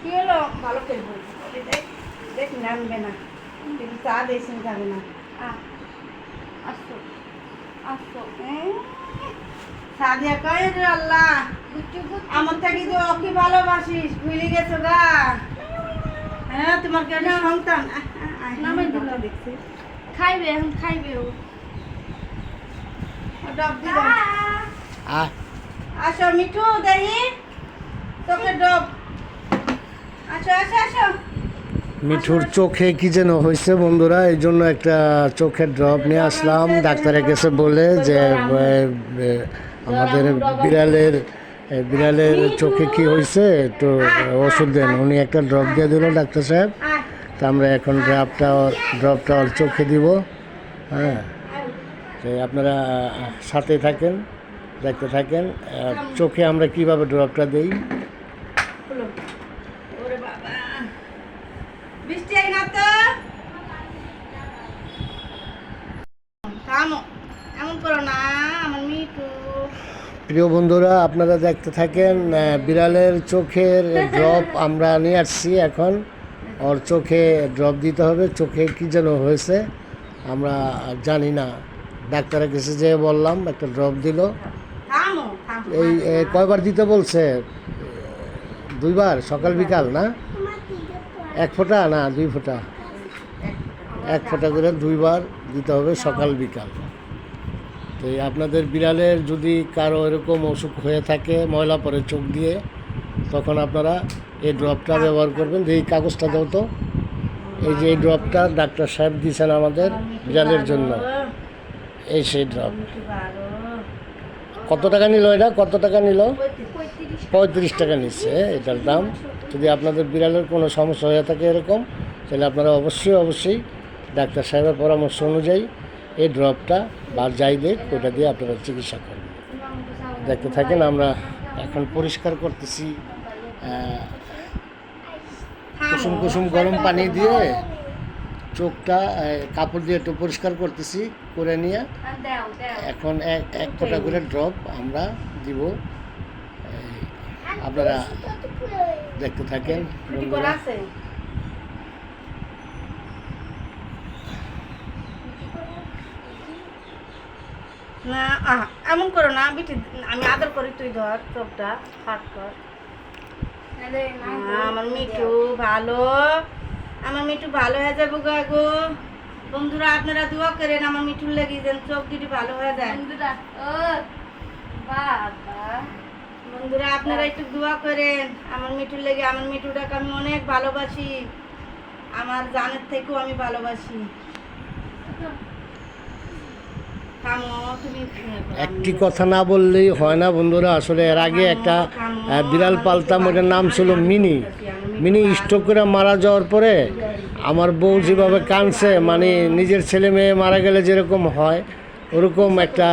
কি হলো? ভালো করে বল। দেখ দেখ নামবে না, কিন্তু চা দিয়েছেন যাবে না। আসো আসো। সাদিয়া কয় রে আল্লাহ, আমার থেকে তো কি ভালোবাসিস, ভুলে গেছো গা। হ্যাঁ তোমার কেন সন্তান নামে দিল দেখছি। খাইবে এখন খাইবে ও। ডব দিল। আসো মিঠু দেহি তোকে ডব। আসো আসো আসো। মিঠুর চোখে কি যেন হয়েছে বন্ধুরা, এই জন্য একটা চোখের ড্রপ নিয়ে আসলাম ডাক্তারের কাছে বলে যে আমাদের বিড়ালের চোখে কি হয়েছে একটু ওষুধ দেন। উনি একটা ড্রপ দিয়ে দিল ডাক্তার সাহেব। তা আমরা এখন ড্রপটা ওর চোখে দিব। হ্যাঁ, তো আপনারা সাথে থাকেন, দেখতে থাকেন চোখে আমরা কিভাবে ড্রপটা দিই। বৃষ্টি আই না তো থামো, এমন করো না আমার মিঠু। প্রিয় বন্ধুরা, আপনারা দেখতে থাকেন বিড়ালের চোখের ড্রপ আমরা নিয়ে আসছি। এখন ওর চোখে ড্রপ দিতে হবে। চোখে কি যেন হয়েছে আমরা জানি না, ডাক্তারের কাছে যেয়ে বললাম, একটা ড্রপ দিল। থামো থামো। এই কয়বার দিতে বলছে? 2 বার, সকাল বিকাল না? 1 ফোঁটা না 2 ফোঁটা? 1 ফোঁটা করে 2 বার দিতে হবে, সকাল বিকাল। তো আপনাদের বিড়ালের যদি কারো এরকম অসুখ হয়ে থাকে, ময়লা পড়ে চোখ দিয়ে, তখন আপনারা এই ড্রপটা ব্যবহার করবেন। যে এই কাগজটা দাও তো, এই যে এই ড্রপটা ডাক্তার সাহেব দিয়েছেন আমাদের বিড়ালের জন্য, এই সেই ড্রপ। কত টাকা নিল এটা? কত টাকা নিল? 35 টাকা নিচ্ছে এটার দাম। যদি আপনাদের বিড়ালের কোনো সমস্যা হয়ে থাকে এরকম, তাহলে আপনারা অবশ্যই ডাক্তার সাহেবের পরামর্শ অনুযায়ী এই ড্রপটা বা যাই দেখ ওটা দিয়ে আপনারা চিকিৎসা করবেন। দেখতে থাকেন। আমরা এখন পরিষ্কার করতেছি কুসুম কুসুম গরম পানি দিয়ে চোখটা কাপড় দিয়ে একটু পরিষ্কার করতেছি, করে নিয়ে এখন এক ফোঁটা করে ড্রপ আমরা দিব। আপনারা দেখতে থাকেন বন্ধুরা। না এমন করো না বিটি, আমি আদর করি, তুই ধর চোখটা ফাট কর। আমার মিঠু ভালো, আমার মিঠু ভালো হয়ে যাবো গো। বন্ধুরা আপনারা দোয়া করেন আমার মিঠুর লেগে যেন চোখ দুটি ভালো হয়ে যায়। বন্ধুরা আপনারা একটু দোয়া করেন আমার মিঠুর লেগে। আমার মিঠুটাকে আমি অনেক ভালোবাসি, আমার জানের থেকেও আমি ভালোবাসি। একটি কথা না বললেই হয় না বন্ধুরা। আসলে এর আগে একটা বিড়াল পালতাম, ওটার নাম ছিল মিনি স্ট্রোক করে মারা যাওয়ার পরে আমার বউ যেভাবে কাঁদছে, মানে নিজের ছেলে মেয়ে মারা গেলে যেরকম হয় ওরকম একটা